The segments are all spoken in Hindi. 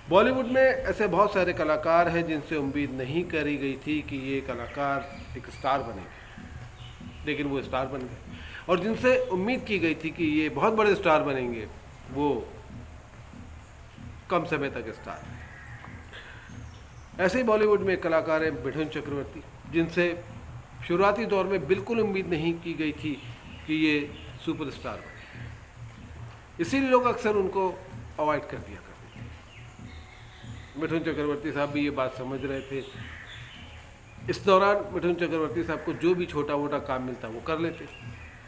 बॉलीवुड में ऐसे बहुत सारे कलाकार हैं जिनसे उम्मीद नहीं करी गई थी कि ये कलाकार एक स्टार बनेंगे, लेकिन वो स्टार बन गए। और जिनसे उम्मीद की गई थी कि ये बहुत बड़े स्टार बनेंगे, वो कम समय तक स्टार रहे। ऐसे ही बॉलीवुड में एक कलाकार है मिठुन चक्रवर्ती, जिनसे शुरुआती दौर में बिल्कुल उम्मीद नहीं की गई थी कि ये सुपरस्टार बने। इसीलिए लोग अक्सर उनको अवॉइड कर दिया करते थे। मिठुन चक्रवर्ती साहब भी ये बात समझ रहे थे। इस दौरान मिठुन चक्रवर्ती साहब को जो भी छोटा मोटा काम मिलता वो कर लेते,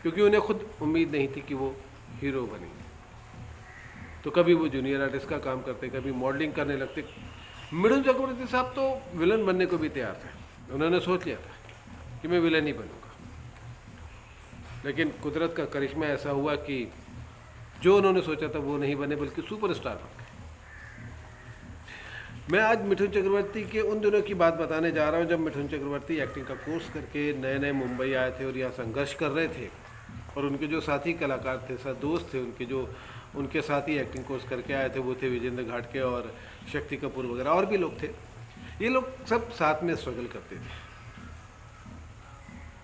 क्योंकि उन्हें खुद उम्मीद नहीं थी कि वो हीरो बनेंगे। तो कभी वो जूनियर आर्टिस्ट का काम करते, कभी मॉडलिंग करने लगते। मिठुन चक्रवर्ती साहब तो विलन बनने को भी तैयार थे। उन्होंने सोच लिया था कि मैं विलन ही बनूंगा, लेकिन कुदरत का करिश्मा ऐसा हुआ कि जो उन्होंने सोचा था वो नहीं बने, बल्कि सुपरस्टार बन गए। मैं आज मिठुन चक्रवर्ती के उन दिनों की बात बताने जा रहा हूँ जब मिठुन चक्रवर्ती एक्टिंग का कोर्स करके नए नए मुंबई आए थे और यहाँ संघर्ष कर रहे थे। और उनके जो साथी कलाकार थे, साथ दोस्त थे उनके, जो उनके साथ ही एक्टिंग कोर्स करके आए थे, वो थे विजेंद्र घाटके और शक्ति कपूर वगैरह, और भी लोग थे। ये लोग सब साथ में स्ट्रगल करते थे।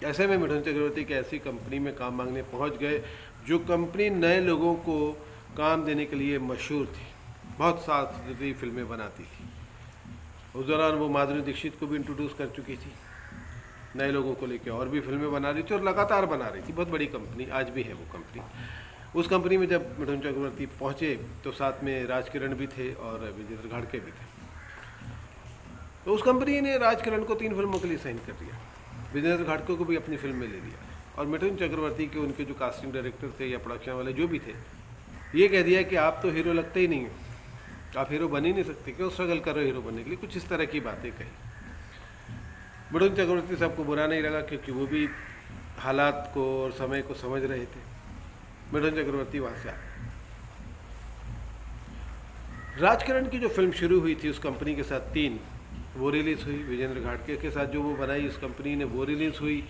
ऐसे में मिठुन चक्रवर्ती की ऐसी कंपनी में काम मांगने पहुंच गए जो कंपनी नए लोगों को काम देने के लिए मशहूर थी, बहुत सांस्कृतिक फिल्में बनाती थी। उस दौरान वो माधुरी दीक्षित को भी इंट्रोड्यूस कर चुकी थी, नए लोगों को लेकर और भी फिल्में बना रही थी और लगातार बना रही थी। बहुत बड़ी कंपनी, आज भी है वो कंपनी। उस कंपनी में जब मिठुन चक्रवर्ती पहुंचे तो साथ में राजकिरण भी थे और विजेंद्र घाटके भी थे। तो उस कंपनी ने राजकिरण को 3 फिल्मों के लिए साइन कर दिया, विजेंद्र घाटके को भी अपनी फिल्म में ले लिया, और मिठुन चक्रवर्ती के उनके जो कास्टिंग डायरेक्टर थे या प्रोडक्शन वाले जो भी थे, ये कह दिया कि आप तो हीरो लगते ही नहीं, आप हीरो बन ही नहीं सकते, क्यों स्ट्रगल कर रहे हो हीरो बनने के लिए। कुछ इस तरह की बातें कही। मिठुन चक्रवर्ती साहब को बुरा नहीं लगा, क्योंकि वो भी हालात को और समय को समझ रहे थे। मिठुन चक्रवर्ती वहाँ से आ गए। राजकिरण की जो फिल्म शुरू हुई थी उस कंपनी के साथ 3, वो रिलीज़ हुई। विजेंद्र घाटके के साथ जो वो बनाई उस कंपनी ने, वो रिलीज़ हुई।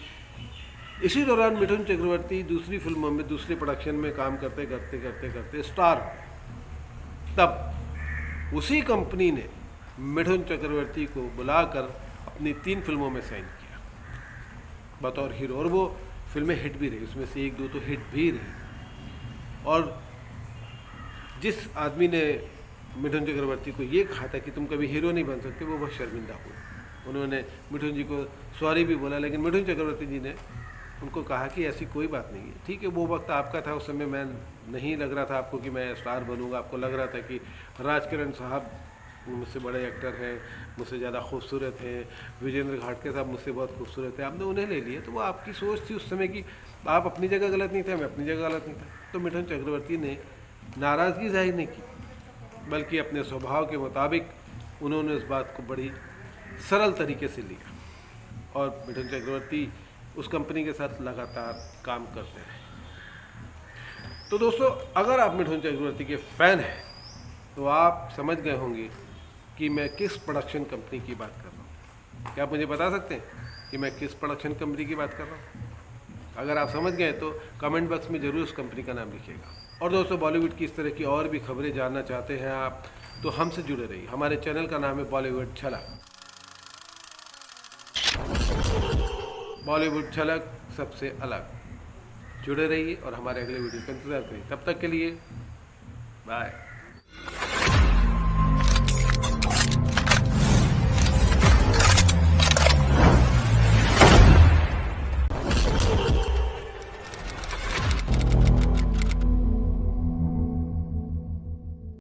इसी दौरान मिठुन चक्रवर्ती दूसरी फिल्मों में, दूसरे प्रोडक्शन में काम करते करते करते करते स्टार हुए। तब उसी कंपनी ने मिठुन चक्रवर्ती को बुलाकर अपनी 3 फिल्मों में साइन किया बतौर हीरो, और वो फिल्में हिट भी रही, उसमें से 1-2 तो हिट भी रही। और जिस आदमी ने मिठुन चक्रवर्ती को ये कहा था कि तुम कभी हीरो नहीं बन सकते, वो बहुत शर्मिंदा हुए। उन्होंने मिठुन जी को सॉरी भी बोला, लेकिन मिठुन चक्रवर्ती जी ने उनको कहा कि ऐसी कोई बात नहीं है, ठीक है, वो वक्त आपका था, उस समय मैं नहीं लग रहा था आपको कि मैं स्टार बनूंगा। आपको लग रहा था कि राजकिरण साहब मुझसे बड़े एक्टर हैं, मुझसे ज़्यादा खूबसूरत हैं, विजेंद्र घाटके साहब मुझसे बहुत खूबसूरत हैं, आपने उन्हें ले लिया। तो वो आपकी सोच थी उस समय की, आप अपनी जगह गलत नहीं थे, मैं अपनी जगह गलत नहीं था। तो मिठुन चक्रवर्ती ने नाराज़गी जाहिर नहीं की, बल्कि अपने स्वभाव के मुताबिक उन्होंने उस बात को बड़ी सरल तरीके से लिया, और मिठुन चक्रवर्ती उस कंपनी के साथ लगातार काम करते रहे। तो दोस्तों, अगर आप मिठुन चक्रवर्ती के फ़ैन हैं तो आप समझ गए होंगे कि मैं किस प्रोडक्शन कंपनी की बात कर रहा हूँ। क्या आप मुझे बता सकते हैं कि मैं किस प्रोडक्शन कंपनी की बात कर रहा हूँ? अगर आप समझ गए तो कमेंट बॉक्स में ज़रूर उस कंपनी का नाम लिखिएगा। और दोस्तों, बॉलीवुड की इस तरह की और भी खबरें जानना चाहते हैं आप, तो हमसे जुड़े रहिए। हमारे चैनल का नाम है बॉलीवुड झलक। बॉलीवुड झलक सबसे अलग। जुड़े रहिए और हमारे अगले वीडियो का इंतज़ार करिए। तब तक के लिए बाय।